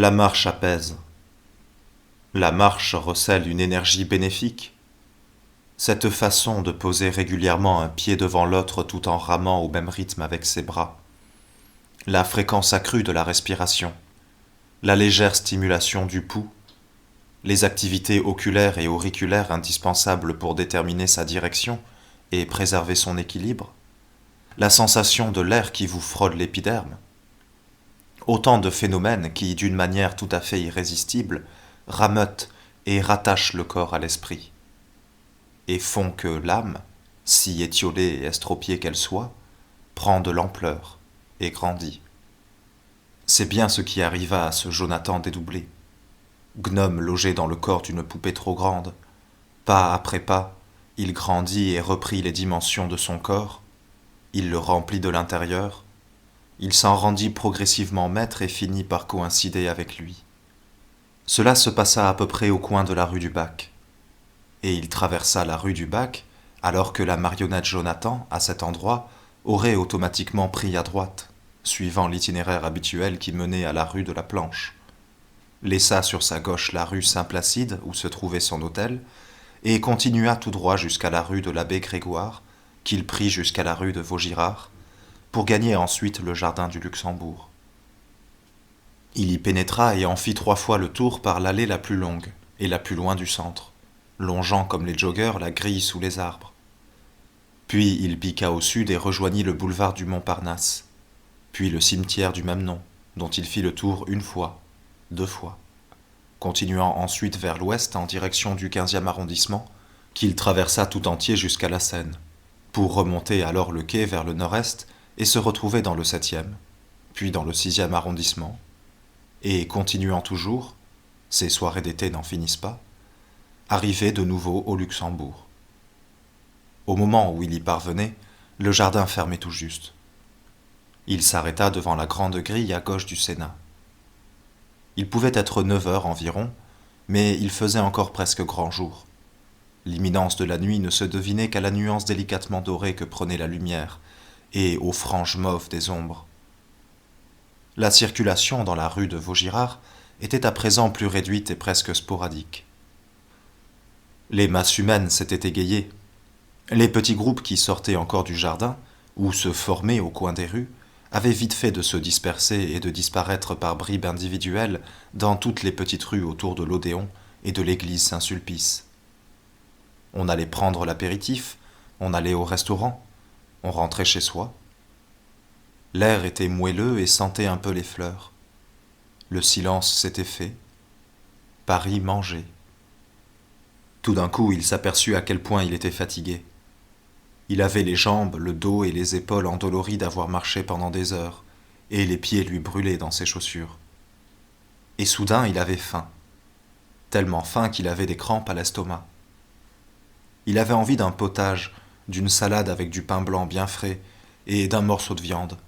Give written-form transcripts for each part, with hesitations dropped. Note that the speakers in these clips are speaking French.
La marche apaise. La marche recèle une énergie bénéfique. Cette façon de poser régulièrement un pied devant l'autre tout en ramant au même rythme avec ses bras. La fréquence accrue de la respiration. La légère stimulation du pouls. Les activités oculaires et auriculaires indispensables pour déterminer sa direction et préserver son équilibre. La sensation de l'air qui vous frôle l'épiderme. Autant de phénomènes qui, d'une manière tout à fait irrésistible, rameutent et rattachent le corps à l'esprit, et font que l'âme, si étiolée et estropiée qu'elle soit, prend de l'ampleur et grandit. C'est bien ce qui arriva à ce Jonathan dédoublé, gnome logé dans le corps d'une poupée trop grande. Pas après pas, il grandit et reprit les dimensions de son corps, il le remplit de l'intérieur, il s'en rendit progressivement maître et finit par coïncider avec lui. Cela se passa à peu près au coin de la rue du Bac, et il traversa la rue du Bac alors que la marionnette Jonathan, à cet endroit, aurait automatiquement pris à droite, suivant l'itinéraire habituel qui menait à la rue de la Planche, laissa sur sa gauche la rue Saint-Placide où se trouvait son hôtel, et continua tout droit jusqu'à la rue de l'abbé Grégoire, qu'il prit jusqu'à la rue de Vaugirard, pour gagner ensuite le jardin du Luxembourg. Il y pénétra et en fit 3 fois le tour par l'allée la plus longue et la plus loin du centre, longeant comme les joggeurs la grille sous les arbres. Puis il piqua au sud et rejoignit le boulevard du Montparnasse, puis le cimetière du même nom, dont il fit le tour 1 fois, 2 fois, continuant ensuite vers l'ouest en direction du 15e arrondissement, qu'il traversa tout entier jusqu'à la Seine, pour remonter alors le quai vers le nord-est et se retrouver dans le 7e, puis dans le 6e arrondissement, et continuant toujours, ces soirées d'été n'en finissent pas, arriver de nouveau au Luxembourg. Au moment où il y parvenait, le jardin fermait tout juste. Il s'arrêta devant la grande grille à gauche du Sénat. Il pouvait être 9 heures environ, mais il faisait encore presque grand jour. L'imminence de la nuit ne se devinait qu'à la nuance délicatement dorée que prenait la lumière, et aux franges mauves des ombres. La circulation dans la rue de Vaugirard était à présent plus réduite et presque sporadique. Les masses humaines s'étaient égayées. Les petits groupes qui sortaient encore du jardin, ou se formaient au coin des rues, avaient vite fait de se disperser et de disparaître par bribes individuelles dans toutes les petites rues autour de l'Odéon et de l'église Saint-Sulpice. On allait prendre l'apéritif, on allait au restaurant, on rentrait chez soi. L'air était moelleux et sentait un peu les fleurs. Le silence s'était fait. Paris mangeait. Tout d'un coup, il s'aperçut à quel point il était fatigué. Il avait les jambes, le dos et les épaules endoloris d'avoir marché pendant des heures, et les pieds lui brûlaient dans ses chaussures. Et soudain, il avait faim, tellement faim qu'il avait des crampes à l'estomac. Il avait envie d'un potage, d'une salade avec du pain blanc bien frais et d'un morceau de viande.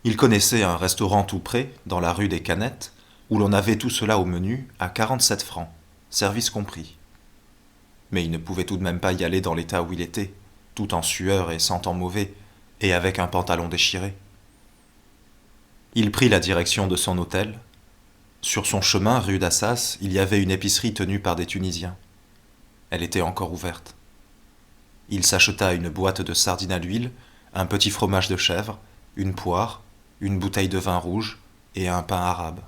Il connaissait un restaurant tout près, dans la rue des Canettes, où l'on avait tout cela au menu à 47 francs, service compris. Mais il ne pouvait tout de même pas y aller dans l'état où il était, tout en sueur et sentant mauvais, et avec un pantalon déchiré. Il prit la direction de son hôtel. Sur son chemin, rue d'Assas, il y avait une épicerie tenue par des Tunisiens. Elle était encore ouverte. Il s'acheta une boîte de sardines à l'huile, un petit fromage de chèvre, une poire, une bouteille de vin rouge et un pain arabe.